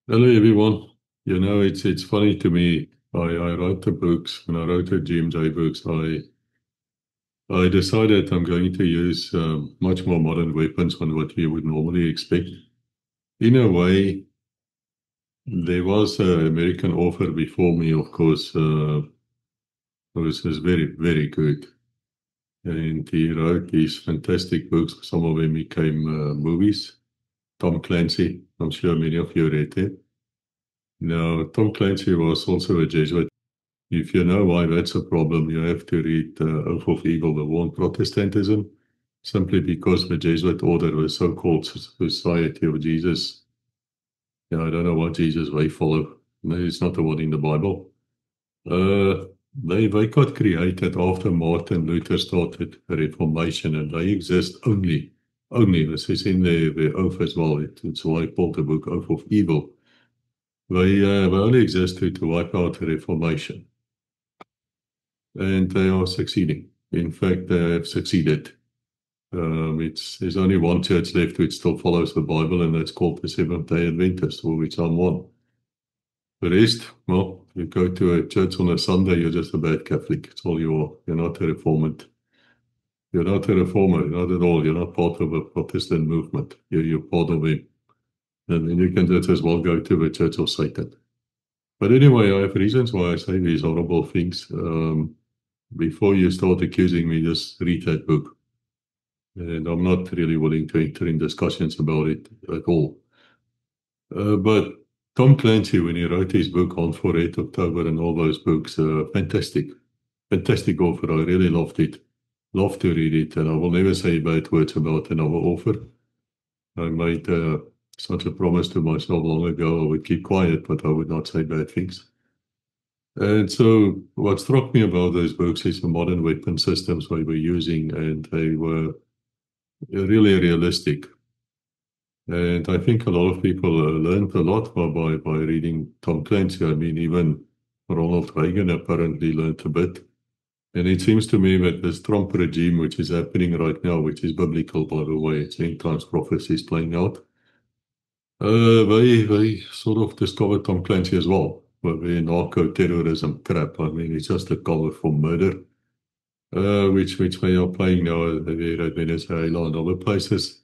Hello everyone. It's funny to me. I wrote the books. When I wrote the GMJ books, I decided I'm going to use much more modern weapons than what you would normally expect. In a way, there was an American author before me, of course, who was very good, and he wrote these fantastic books. Some of them became movies. Tom Clancy. I'm sure many of you read it. Now, Tom Clancy was also a Jesuit. If you know why that's a problem, you have to read Oath of Evil, the War on Protestantism, simply because the Jesuit order, the so-called Society of Jesus, I don't know what Jesus they follow. No, it's not the one in the Bible. Uh, they got created after Martin Luther started the Reformation, and they exist only. This is in the Oath as well. It's why I called the book Oath of Evil. They only exist to wipe out the Reformation. And they are succeeding. In fact, they have succeeded. There's only one church left which still follows the Bible, and that's called the Seventh-day Adventist, or which I'm one. The rest, well, you go to a church on a Sunday, you're just a bad Catholic. It's all you are. You're not a reformer. You're not a reformer, not at all. You're not part of a Protestant movement. You're part of it. And then you can just as well go to the Church of Satan. But anyway, I have reasons why I say these horrible things. Before you start accusing me, just read that book. And I'm not really willing to enter in discussions about it at all. But Tom Clancy, when he wrote his book On for Red October and all those books, fantastic author. I really loved it. Love to read it, and I will never say bad words about another author. I made such a promise to myself long ago. I would keep quiet, but I would not say bad things. And so what struck me about those books is the modern weapon systems they were using, and they were really realistic. And I think a lot of people learned a lot by reading Tom Clancy. I mean, even Ronald Reagan apparently learned a bit. And it seems to me that this Trump regime, which is happening right now, which is biblical, by the way, it's end times prophecies playing out, they sort of discovered Tom Clancy as well, with the narco-terrorism crap. I mean, it's just a cover for murder, which they are playing now there at Venezuela and other places.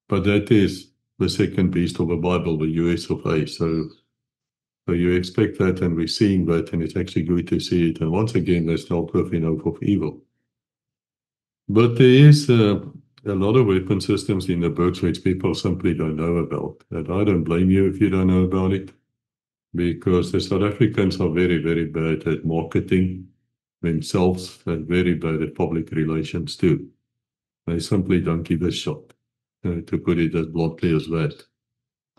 But that is the second beast of the Bible, the US of A. So you expect that, and we're seeing that, and it's actually good to see it. And once again, there's no proof in Oath of Evil. But there is a lot of weapon systems in the books which people simply don't know about. And I don't blame you if you don't know about it, because the South Africans are very bad at marketing themselves and very bad at public relations too. They simply don't give a shot, to put it as bluntly as that.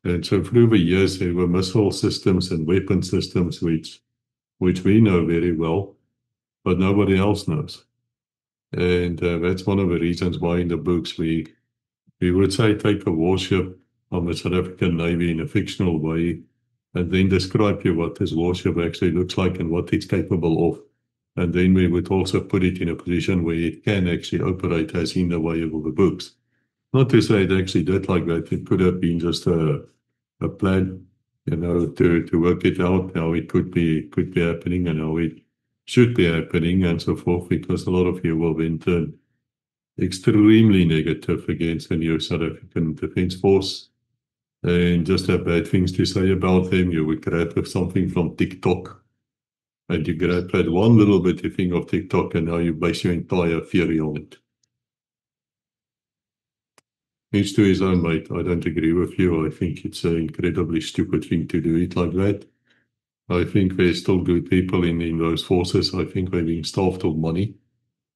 And so through the years, there were missile systems and weapon systems which we know very well, but nobody else knows. And that's one of the reasons why in the books we would say take a warship from the South African Navy in a fictional way and then describe you what this warship actually looks like and what it's capable of. And then we would also put it in a position where it can actually operate as in the way of the books. Not to say it actually did like that. It could have been just a plan, to work it out how it could be happening and how it should be happening and so forth, because a lot of you will then turn extremely negative against the new South African Defence Force and just have bad things to say about them. You would grab something from TikTok and you grab that one little bit of thing of TikTok and now you base your entire theory on it. Each to his own, mate. I don't agree with you. I think it's an incredibly stupid thing to do it like that. I think there's still good people in those forces. I think they're being starved of money,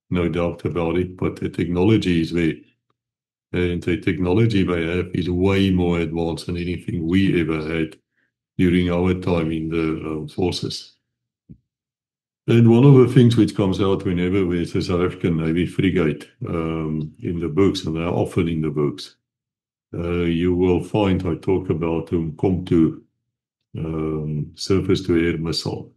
no doubt about it. But the technology is there. And the technology they have is way more advanced than anything we ever had during our time in the forces. And one of the things which comes out whenever there's a South African Navy frigate in the books, and they're often in the books, you will find I talk about Umkhonto surface-to-air missile.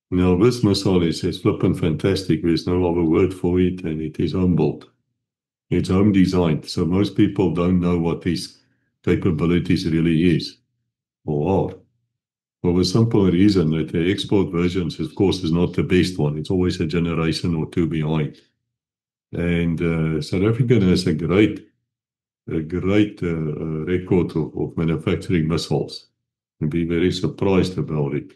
Now, this missile is flippin' fantastic. There's no other word for it, and it is home-built. It's home-designed, so most people don't know what these capabilities really is or are. For the simple reason that the export versions, of course, is not the best one. It's always a generation or two behind. And South Africa has a great record of manufacturing missiles. You'd be very surprised about it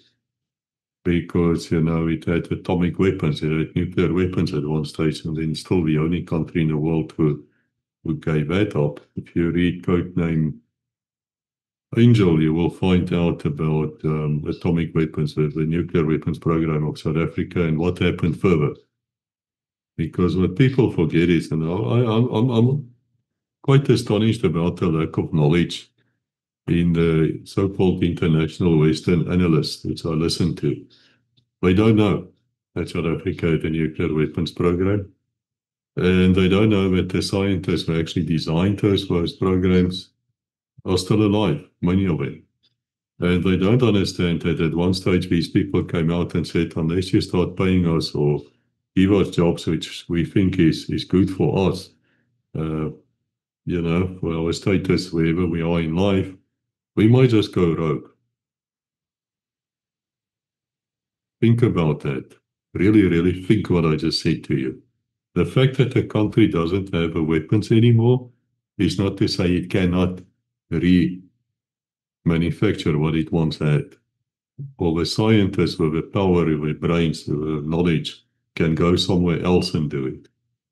because, it had atomic weapons, it had nuclear weapons at one stage, and then still the only country in the world who gave that up. If you read Codename Angel, you will find out about atomic weapons, the nuclear weapons program of South Africa, and what happened further. Because what people forget is, and I'm quite astonished about the lack of knowledge in the so-called international Western analysts, which I listen to. They don't know that South Africa had a nuclear weapons program. And they don't know that the scientists who actually designed those programs are still alive, many of them. And they don't understand that at one stage these people came out and said, unless you start paying us or give us jobs which we think is good for us, for our status wherever we are in life, we might just go rogue. Think about that. Really, really think what I just said to you. The fact that a country doesn't have weapons anymore is not to say it cannot remanufacture what it once had. Or the scientists with the power, with the brains, with the knowledge, can go somewhere else and do it.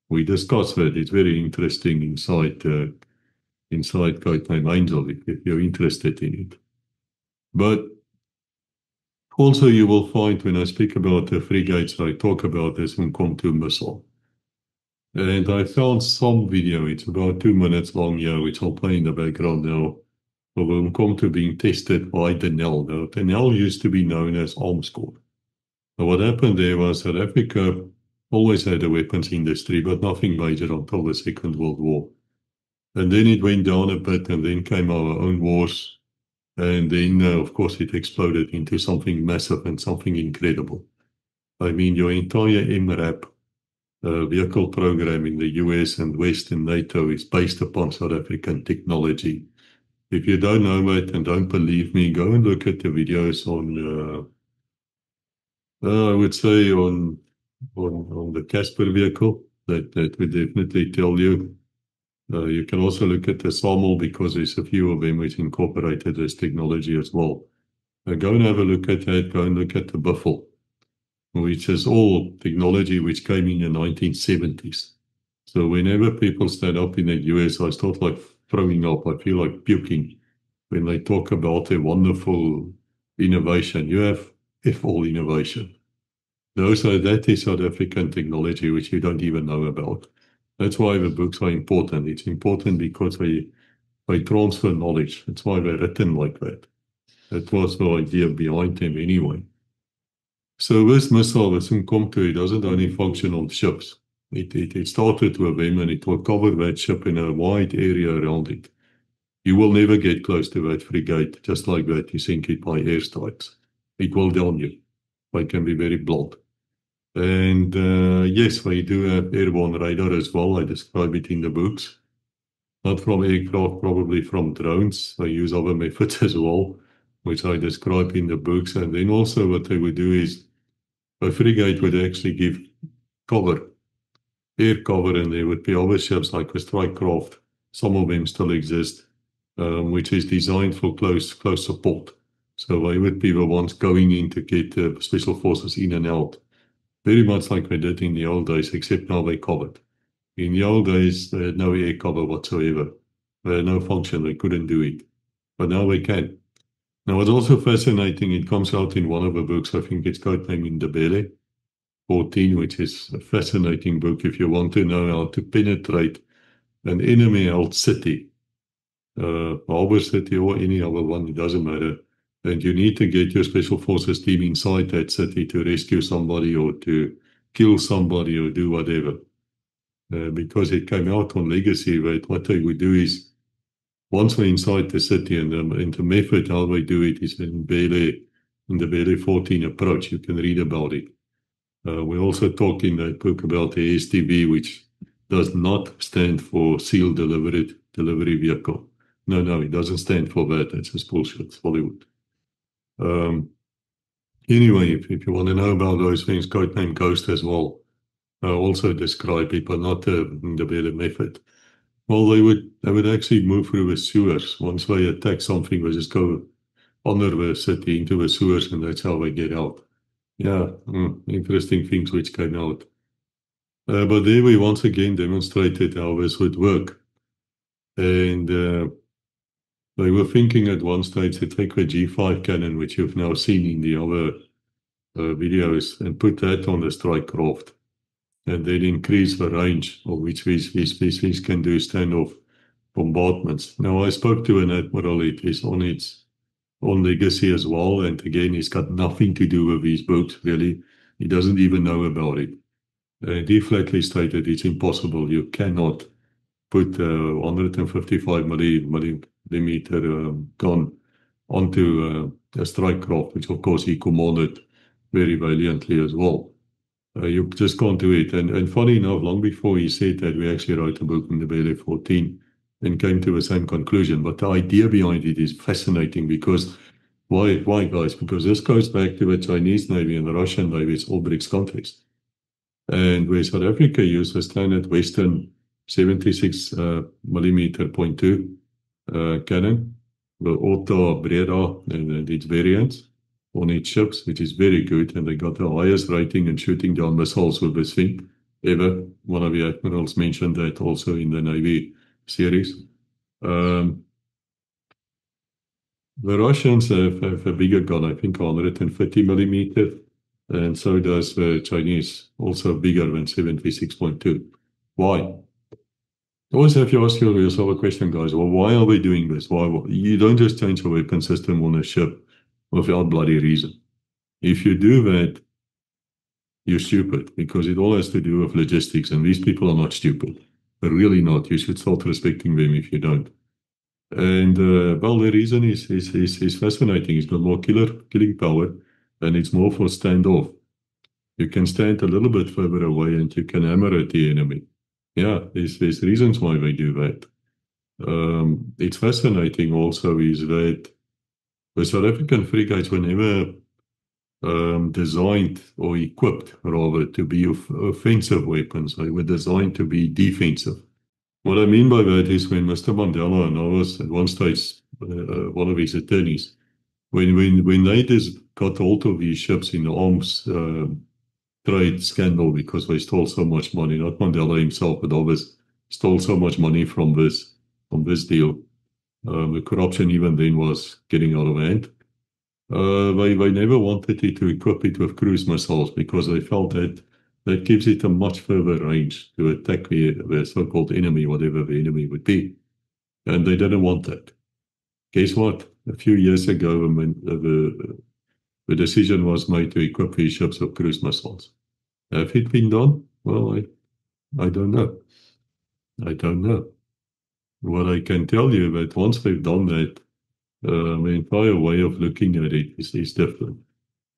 We discussed that. It's very interesting inside Codename Angel, if you're interested in it. But also you will find when I speak about the frigates, I talk about this Umkhonto missile. And I found some video, it's about 2 minutes long here, which I'll play in the background now, of Umkhonto being tested by Denel. Now, Denel used to be known as Armscor. Now, what happened there was South Africa always had a weapons industry, but nothing major until the Second World War. And then it went down a bit, and then came our own wars. And then, of course, it exploded into something massive and something incredible. I mean, your entire MRAP vehicle program in the US and West and NATO is based upon South African technology. If you don't know it and don't believe me, go and look at the videos on, I would say, on the Casper vehicle. That would definitely tell you. You can also look at the SAML because there's a few of them which incorporated this technology as well. Go and have a look at that. Go and look at the Buffle, which is all technology which came in the 1970s. So whenever people stand up in the US, I start like throwing up. I feel like puking when they talk about a wonderful innovation. You have all innovation. So that is South African technology, which you don't even know about. That's why the books are important. It's important because they transfer knowledge. That's why they're written like that. That was the idea behind them anyway. So this missile, this Umkhonto, it doesn't only function on ships. It started with them and it will cover that ship in a wide area around it. You will never get close to that frigate just like that. You sink it by airstrikes. It will down you. They can be very blunt. And yes, they do have airborne radar as well. I describe it in the books. Not from aircraft, probably from drones. They use other methods as well, which I describe in the books. And then also what they would do is a frigate would actually give cover, air cover, and there would be other ships like the strike craft. Some of them still exist, which is designed for close support. So they would be the ones going in to get special forces in and out. Very much like they did in the old days, except now they covered. In the old days, they had no air cover whatsoever. They had no function. They couldn't do it. But now they can. Now, what's also fascinating, it comes out in one of the books. I think it's codenamed Ndebele 14, which is a fascinating book if you want to know how to penetrate an enemy-held city, harbor city or any other one, it doesn't matter. And you need to get your special forces team inside that city to rescue somebody or to kill somebody or do whatever. Because it came out on Legacy, but what they would do is, once they're inside the city, and the method how they do it is in the Ndebele 14 approach. You can read about it. We also talk in that book about the SDV, which does not stand for Sealed Delivery Vehicle. No, it doesn't stand for that. That's just bullshit. It's Hollywood. Um, anyway, if you want to know about those things, Codename Ghost as well. Also describe people, not the better method. Well, they would actually move through the sewers. Once they attack something, they just go under the city into the sewers, and that's how they get out. Yeah, interesting things which came out. But there we once again demonstrated how this would work. And they were thinking at one stage to take the G5 cannon, which you've now seen in the other videos, and put that on the strike craft, and then increase the range of which these can do standoff bombardments. Now, I spoke to an admiral. It is on its own legacy as well, and again, it's got nothing to do with these books, really. He doesn't even know about it. He flatly stated it's impossible. You cannot put 155 millimeter gun onto a strike craft, which of course he commanded very valiantly as well. You just can't do it. And funny enough, long before he said that, we actually wrote a book in the Bele 14 and came to the same conclusion. But the idea behind it is fascinating because why guys? Because this goes back to the Chinese Navy and the Russian Navy. It's all BRICS countries. And where South Africa used a standard Western 76 millimeter .2 cannon, the Otto Breda and its variants on its ships, which is very good. And they got the highest rating in shooting down missiles with this thing ever. One of the admirals mentioned that also in the Navy series. The Russians have a bigger gun, I think 150 millimeter, and so does the Chinese, also bigger than 76.2. Why? Always have to ask yourself a question, guys. Well, why are we doing this? Why? You don't just change a weapon system on a ship without bloody reason. If you do that, you're stupid, because it all has to do with logistics, and these people are not stupid. They're really not. You should start respecting them if you don't. And well, the reason is fascinating. It's got more killing power, and it's more for standoff. You can stand a little bit further away and you can hammer at the enemy. Yeah, there's reasons why they do that. It's fascinating also is that the South African frigates were never designed or equipped, rather, to be offensive weapons. They were designed to be defensive. What I mean by that is when Mr. Mandela, and I was at one stage one of his attorneys, when they just got hold of these ships in the arms trade scandal because they stole so much money, not Mandela himself, but others stole so much money from this deal. The corruption even then was getting out of hand. They never wanted it to equip it with cruise missiles because they felt that gives it a much further range to attack the so-called enemy, whatever the enemy would be. And they didn't want that. Guess what? A few years ago, when the decision was made to equip these ships with cruise missiles. Have it been done? Well, I don't know. I don't know. What I can tell you that once they've done that, the entire way of looking at it is different.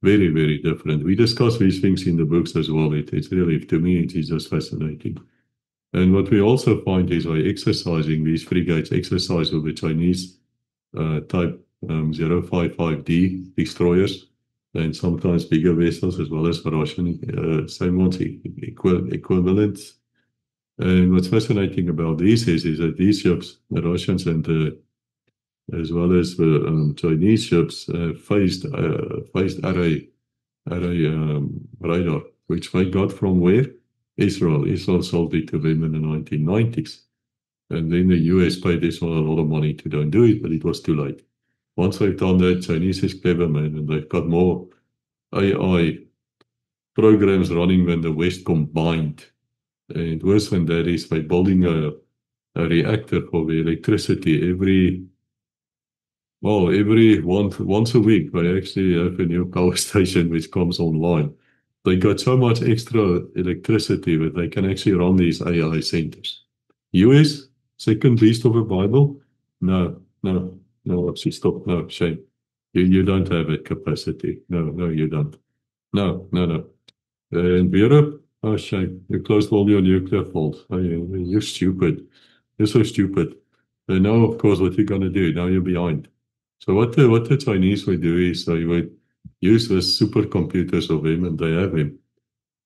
Very, very different. We discuss these things in the books as well. It's really, to me, it is just fascinating. And what we also find is by exercising these frigates, exercise with the Chinese type 055D destroyers, and sometimes bigger vessels as well as the Russian same ones equivalents. And what's fascinating about these is that these ships, the Russians and as well as the Chinese ships, faced array radar, which they got from where? Israel. Israel sold it to them in the 1990s. And then the US paid Israel a lot of money to don't do it, but it was too late. Once they've done that, Chinese is clever, man, and they've got more AI programs running than the West combined. And worse than that is they're building a reactor for the electricity once a week. They actually have a new power station which comes online. They got so much extra electricity that they can actually run these AI centers. US, second beast of the Bible? No, actually stop. No, shame. You don't have that capacity. No, you don't. No. And Europe? Oh, shame. You closed all your nuclear faults. Oh, you're stupid. You're so stupid. And now, of course, what you're going to do? Now you're behind. So what the Chinese would do is they would use the supercomputers of them, and they have them.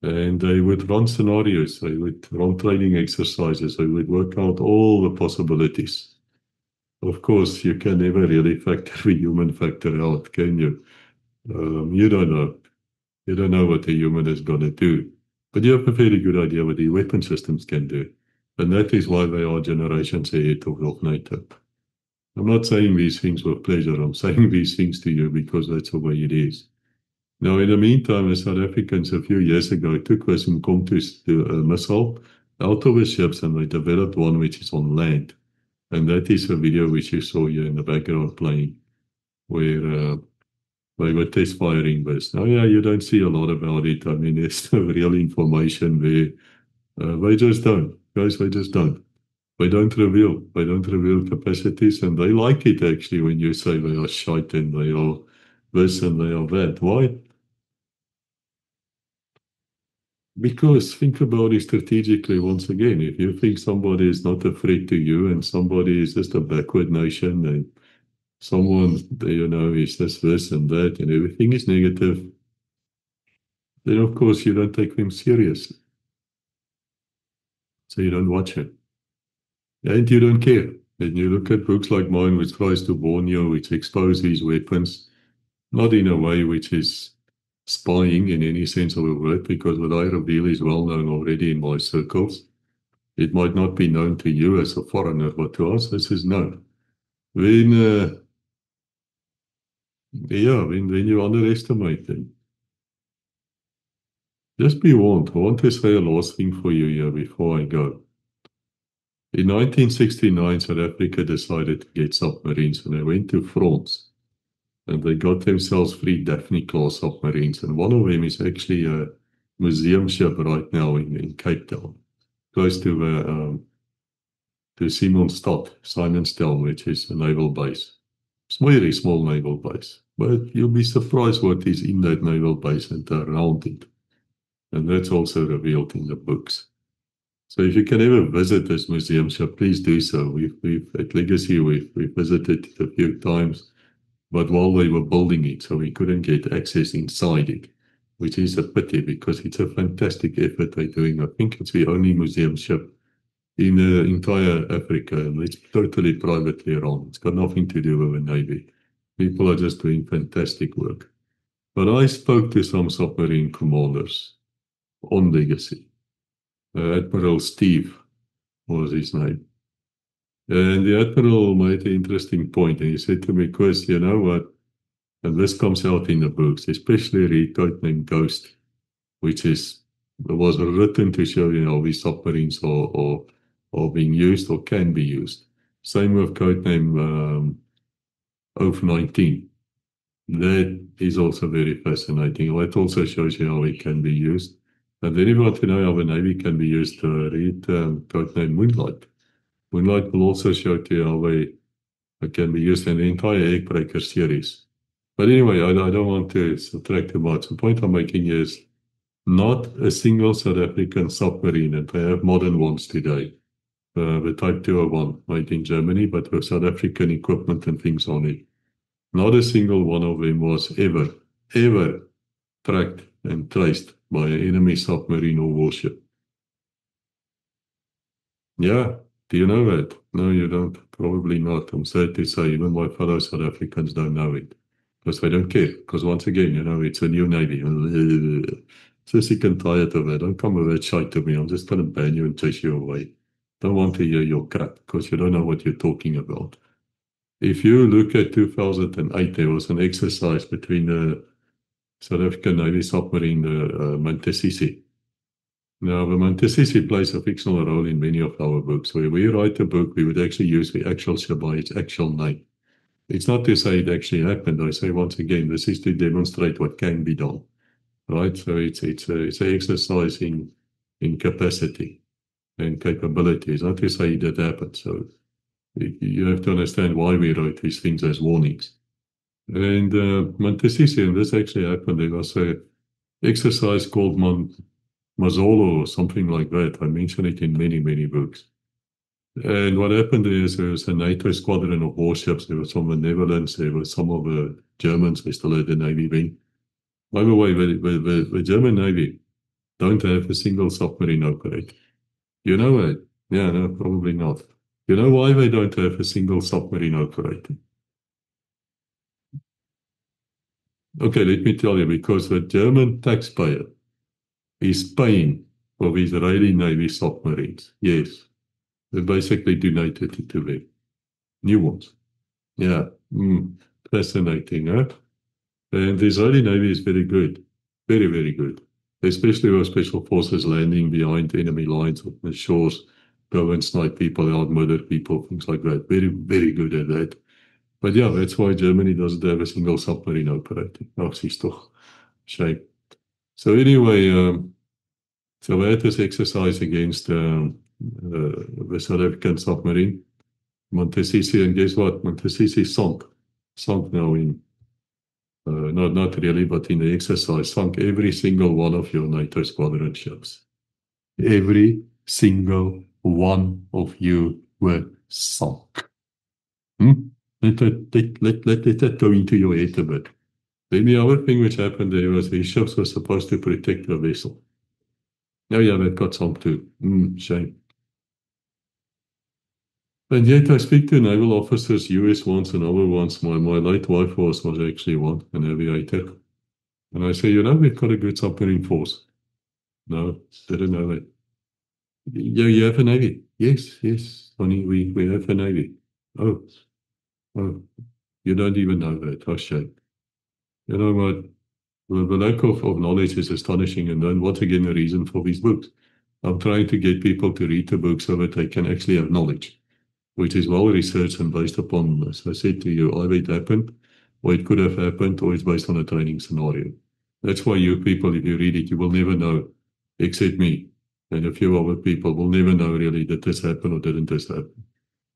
And they would run scenarios, they would run training exercises, they would work out all the possibilities. Of course, you can never really factor the human factor out, can you? You don't know. You don't know what the human is going to do. But you have a very good idea what the weapon systems can do. And that is why they are generations ahead of NATO. I'm not saying these things with pleasure. I'm saying these things to you because that's the way it is. Now, in the meantime, the South Africans a few years ago took this Mkomtus missile out of the ships and they developed one which is on land. And that is a video which you saw here in the background playing, where they were test firing this. Now, yeah, you don't see a lot about it. I mean, there's no real information there. They just don't. Guys, they just don't. They don't reveal. They don't reveal capacities, and they like it actually when you say they are shite and they are this and they are that. Why? Because think about it strategically once again. If you think somebody is not a threat to you and somebody is just a backward nation and someone, is this and that and everything is negative, then of course you don't take them seriously. So you don't watch it. And you don't care. And you look at books like mine, which tries to warn you, which expose these weapons, not in a way which is spying in any sense of the word, because what I reveal is well known already in my circles. It might not be known to you as a foreigner, but to us, this is known. When you underestimate them, just be warned. I want to say a last thing for you here before I go. In 1969, South Africa decided to get submarines, and they went to France. And they got themselves 3 Daphne-class submarines, and one of them is actually a museum ship right now in Cape Town, close to Simonstad, which is a naval base. It's a very small naval base, but you'll be surprised what is in that naval base and around it. And that's also revealed in the books. So if you can ever visit this museum ship, please do so. We've at Legacy, we've visited it a few times. But while they were building it, so we couldn't get access inside it, which is a pity because it's a fantastic effort they're doing. I think it's the only museum ship in the entire Africa, and it's totally privately run. It's got nothing to do with the Navy. People are just doing fantastic work. But I spoke to some submarine commanders on Legacy. Admiral Steve was his name. And the Admiral made an interesting point, and he said to me, Chris, you know what? And this comes out in the books, especially read Codename Ghost, which was written to show how these submarines are being used or can be used. Same with Codename Oath 19. That is also very fascinating. That also shows you how it can be used. And then if you want to know how the Navy can be used, read Codename Moonlight. Moonlight will also show to you how they can be used in the entire Eggbreaker series. But anyway, I don't want to subtract too much. The point I'm making is not a single South African submarine, and they have modern ones today. The Type 201 made in Germany, but with South African equipment and things on it. Not a single one of them was ever tracked and traced by an enemy submarine or warship. Yeah, do you know that? No, you don't. Probably not. I'm sad to say, even my fellow South Africans don't know it. Because they don't care. Because once again, it's a new Navy. So sick and tired of it. Don't come with that shite to me. I'm just going to ban you and chase you away. Don't want to hear your crap because you don't know what you're talking about. If you look at 2008, there was an exercise between the South African Navy submarine, the Mantasisi. Now, the Mantasisi plays a fictional role in many of our books. When we write a book, we would actually use the actual ship by its actual name. It's not to say it actually happened. I say once again, this is to demonstrate what can be done, right? So it's an exercise in capacity and capability. It's not to say that happened. So you have to understand why we write these things as warnings. And Mantasisi, and this actually happened. There was an exercise called Mazolo or something like that. I mention it in many, many books. And what happened is there was a NATO squadron of warships. There was some of the Netherlands, there were some of the Germans, they still had the Navy wing. By the way, the German Navy don't have a single submarine operator. You know it? Yeah, no, probably not. You know why they don't have a single submarine operator? Okay, let me tell you, because the German taxpayer is paying for the Israeli Navy submarines. Yes, they basically donated it to them. New ones. Yeah, fascinating, huh? And the Israeli Navy is very good. Very, very good. Especially with special forces landing behind enemy lines on the shores, go and snipe people out, murder people, things like that. Very, very good at that. But yeah, that's why Germany doesn't have a single submarine operating. Oh, she's toch. Shame. So anyway, so we had this exercise against the South African submarine, Montesisi, and guess what? Montesisi sunk now in not really, but in the exercise, sunk every single one of your NATO squadron ships. Every single one of you were sunk. Let that go into your head a bit. Then the other thing which happened there was these ships were supposed to protect the vessel. Oh yeah, that got sunk too. Shame. And yet I speak to naval officers, US ones and other ones. My late wife was actually one, an aviator. And I say, we've got a good submarine force. No, didn't know that. Yeah, you have a navy. Yes, honey, we have a navy. Oh, you don't even know that. Oh, shame. You know what? The lack of knowledge is astonishing. And then what again the reason for these books? I'm trying to get people to read the book so that they can actually have knowledge, which is well researched and based upon, as I said to you, either it happened, or it could have happened, or it's based on a training scenario. That's why you people, if you read it, you will never know, except me and a few other people, will never know really that this happened or didn't this happen.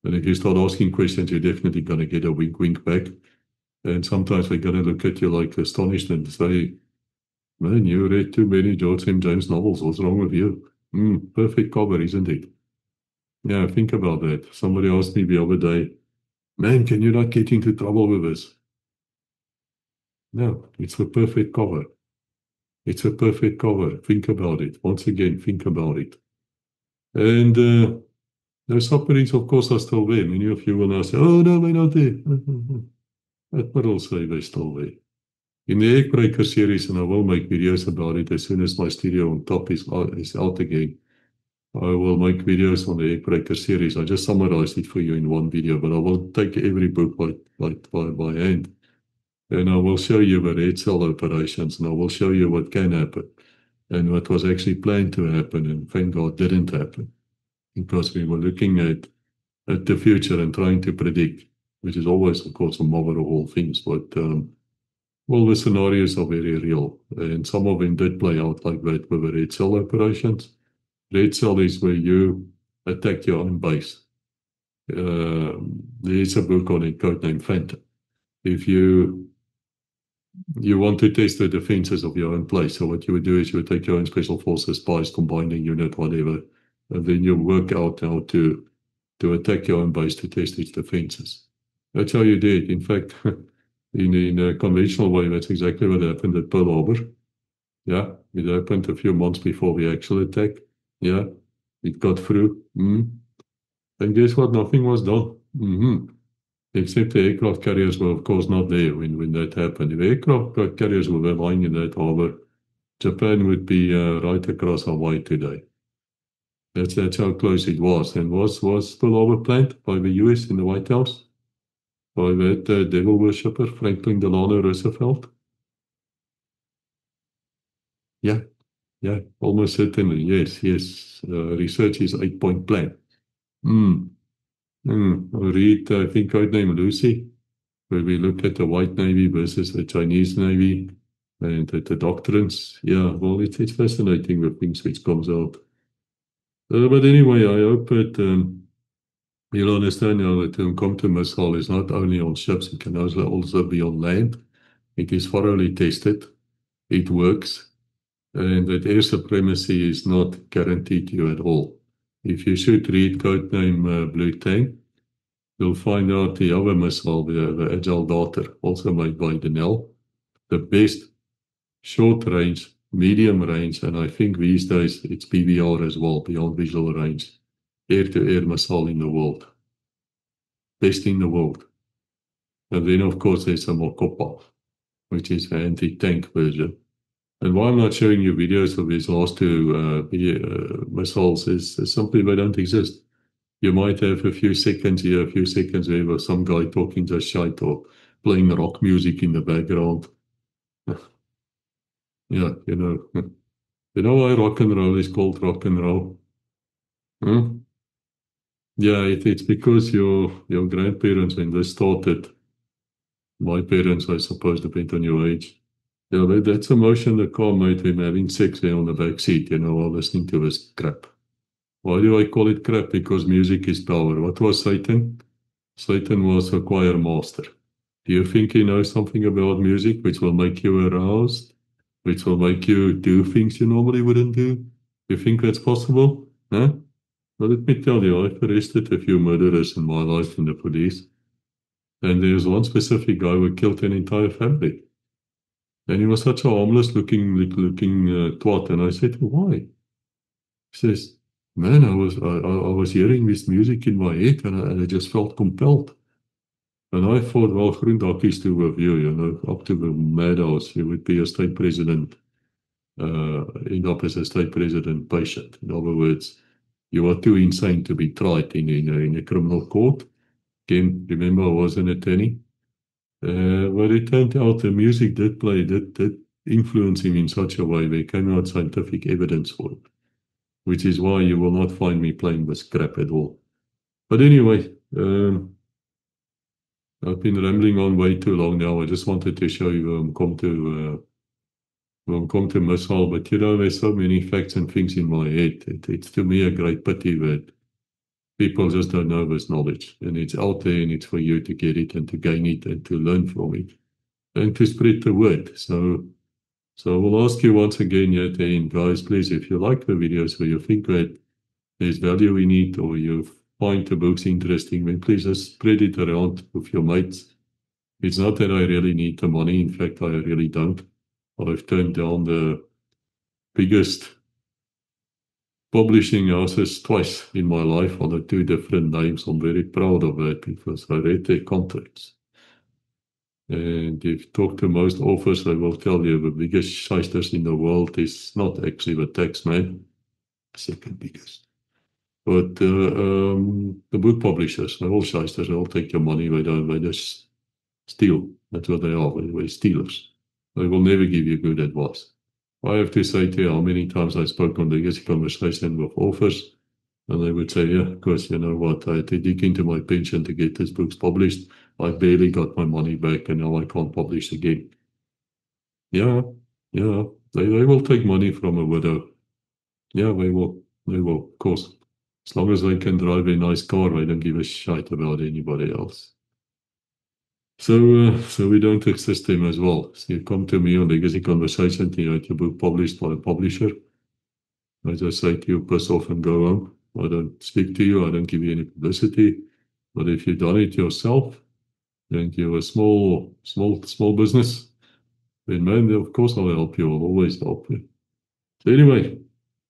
And if you start asking questions, you're definitely going to get a wink back. And sometimes they're going to look at you like astonished and say, man, you read too many George M. James novels. What's wrong with you? Perfect cover, isn't it? Yeah, think about that. Somebody asked me the other day, man, can you not get into trouble with this? No, it's the perfect cover. It's a perfect cover. Think about it. Once again, think about it. And those submarines, of course, are still there. Many of you will now say, oh, no, they're not there. Admiral say they're still there. In the Eggbreaker series, and I will make videos about it as soon as my studio on top is out again, I will make videos on the Eggbreaker series. I just summarized it for you in one video, but I will take every book by hand. And I will show you the red cell operations, and I will show you what can happen and what was actually planned to happen, and thank God didn't happen, because we were looking at the future and trying to predict, which is always, of course, a mother of all things. But well, the scenarios are very real, and some of them did play out like that with the red cell operations. Red cell is where you attack your own base. There's a book on it, codenamed Phantom. If you want to test the defenses of your own place. So what you would do is you would take your own special forces, spies, combined unit, whatever, and then you work out how to attack your own base to test its defenses. That's how you did. In fact, in a conventional way, that's exactly what happened at Pearl Harbor. Yeah, it happened a few months before the actual attack. Yeah, it got through. And guess what? Nothing was done. Except the aircraft carriers were, of course, not there when that happened. If the aircraft carriers were lying in that harbor, Japan would be right across Hawaii today. That's how close it was. And was Pearl Harbor planned by the US in the White House? By that devil worshipper, Franklin Delano Roosevelt? Yeah, almost certainly. Yes. Research is 8-point plan. Read, I think, codename Lucy, where we look at the white Navy versus the Chinese Navy and the doctrines. Yeah, well, it's fascinating the things which comes out. But anyway, I hope that you'll understand now that the counter missile is not only on ships, it can also be on land. It is thoroughly tested. It works. And that air supremacy is not guaranteed to you at all. if you should read Codename Blue Tank, you'll find out the other missile, the Agile Darter, also made by Denel, the best short range, medium range, and I think these days it's BVR as well, beyond visual range, air-to-air missile in the world. Best in the world. And then, of course, there's a Mokopov, which is the anti-tank version. And why I'm not showing you videos of these last two missiles is simply they don't exist. You might have a few seconds here, a few seconds there, with some guy talking just shite or playing rock music in the background. Yeah, you know why rock and roll is called rock and roll? Huh? Yeah, it's because your grandparents, when they started, my parents, I suppose, depend on your age. Yeah, that's a motion the car made them having sex there on the back seat, while listening to this crap. Why do I call it crap? Because music is power. What was Satan? Satan was a choir master. Do you think he knows something about music which will make you aroused? Which will make you do things you normally wouldn't do? You think that's possible? Huh? Well, let me tell you, I've arrested a few murderers in my life in the police. And there's one specific guy who killed an entire family. And he was such a harmless looking twat. And I said, why? He says, man, I was hearing this music in my head and I just felt compelled. And I thought, well, Groendakkies to with you, up to the madhouse, you would be a state president, end up as a state president patient. In other words, you are too insane to be tried in a criminal court. Again, remember, I was an attorney. But it turned out the music did influence him in such a way there came out scientific evidence for it, which is why you will not find me playing this crap at all. But anyway, I've been rambling on way too long now. I just wanted to show you come to missile, but there's so many facts and things in my head. It's to me a great pity that people just don't know this knowledge, and it's out there, and it's for you to get it and to gain it and to learn from it and to spread the word. So I will ask you once again here at the end, guys, please, if you like the videos or you think that there's value in it or you find the books interesting, then please just spread it around with your mates. It's not that I really need the money. In fact, I really don't. I've turned down the biggest publishing houses twice in my life under two different names. I'm very proud of that because I read their contracts. And if you talk to most authors, they will tell you the biggest shysters in the world is not actually the tax man, second biggest. But the book publishers, they're all shysters. They all take your money. They just steal. That's what they are. They're stealers. They will never give you good advice. I have to say to you how many times I spoke on Legacy Conversation with authors, and they would say, yeah, because you know what, I had to dig into my pension to get these books published. I barely got my money back, and now I can't publish again. Yeah, they will take money from a widow. Yeah, they will, of course. As long as they can drive a nice car, they don't give a shit about anybody else. So we don't exist them as well. So you come to me on Legacy Conversation to get your book published by a publisher. I just say to you, piss off and go home. I don't speak to you. I don't give you any publicity. But if you've done it yourself, and you're a small business, then man, of course I'll help you. I'll always help you. So anyway,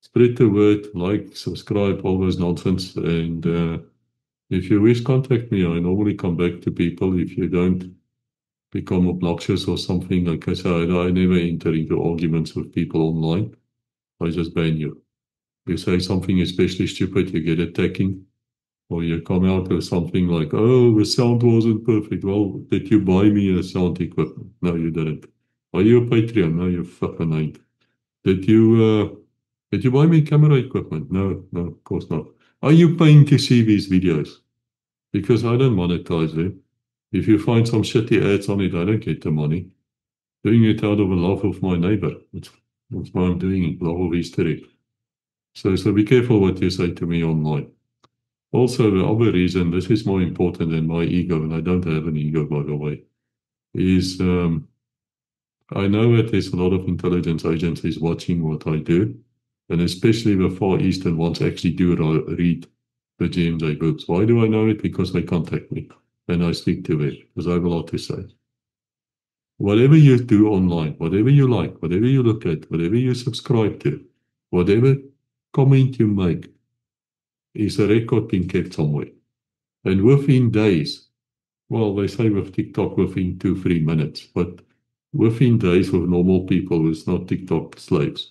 spread the word, like, subscribe, all those nonsense. And if you wish, contact me. I normally come back to people if you don't become obnoxious or something. Like I said, I never enter into arguments with people online. I just ban you. You say something especially stupid, you get attacking. Or you come out with something like, oh, the sound wasn't perfect. Well, did you buy me a sound equipment? No, you didn't. Are you a Patreon? No, you fucking ain't. Did you buy me camera equipment? No, of course not. Are you paying to see these videos? Because I don't monetize them. If you find some shitty ads on it, I don't get the money. Doing it out of a love of my neighbor. That's why I'm doing it, love of history. So be careful what you say to me online. Also, the other reason, this is more important than my ego, and I don't have an ego, by the way, is I know that there's a lot of intelligence agencies watching what I do, And especially the Far Eastern ones actually do read the GMJ books. Why do I know it? Because they contact me and I speak to them because I have a lot to say. Whatever you do online, whatever you like, whatever you look at, whatever you subscribe to, whatever comment you make is a record being kept somewhere. And within days, well, they say with TikTok within 2-3 minutes, but within days with normal people who's not TikTok slaves,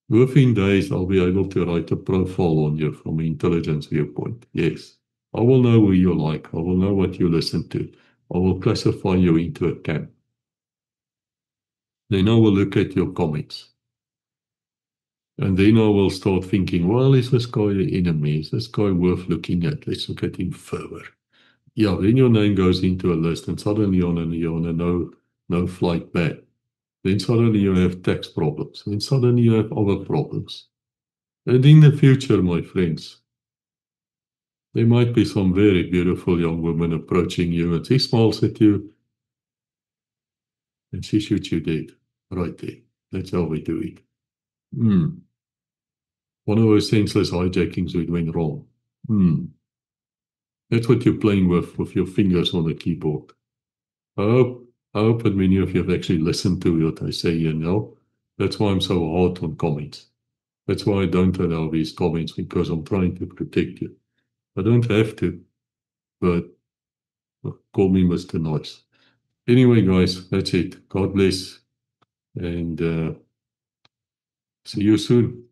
within days I'll be able to write a profile on you from an intelligence viewpoint. Yes. I will know who you like. I will know what you listen to. I will classify you into a camp. Then I will look at your comments. And then I will start thinking, well, is this guy an enemy? Is this guy worth looking at? Let's look at him further. Yeah, then your name goes into a list and suddenly you're on a no flight ban. Then suddenly you have tax problems. Then suddenly you have other problems. And in the future, my friends, there might be some very beautiful young woman approaching you and she smiles at you and she shoots you dead right there. That's how we do it. One of those senseless hijackings we went wrong. That's what you're playing with your fingers on the keyboard. I hope that many of you have actually listened to what I say here now. That's why I'm so hard on comments. That's why I don't allow these comments, because I'm trying to protect you. I don't have to, but call me Mr. Nice. Anyway, guys, that's it. God bless, and see you soon.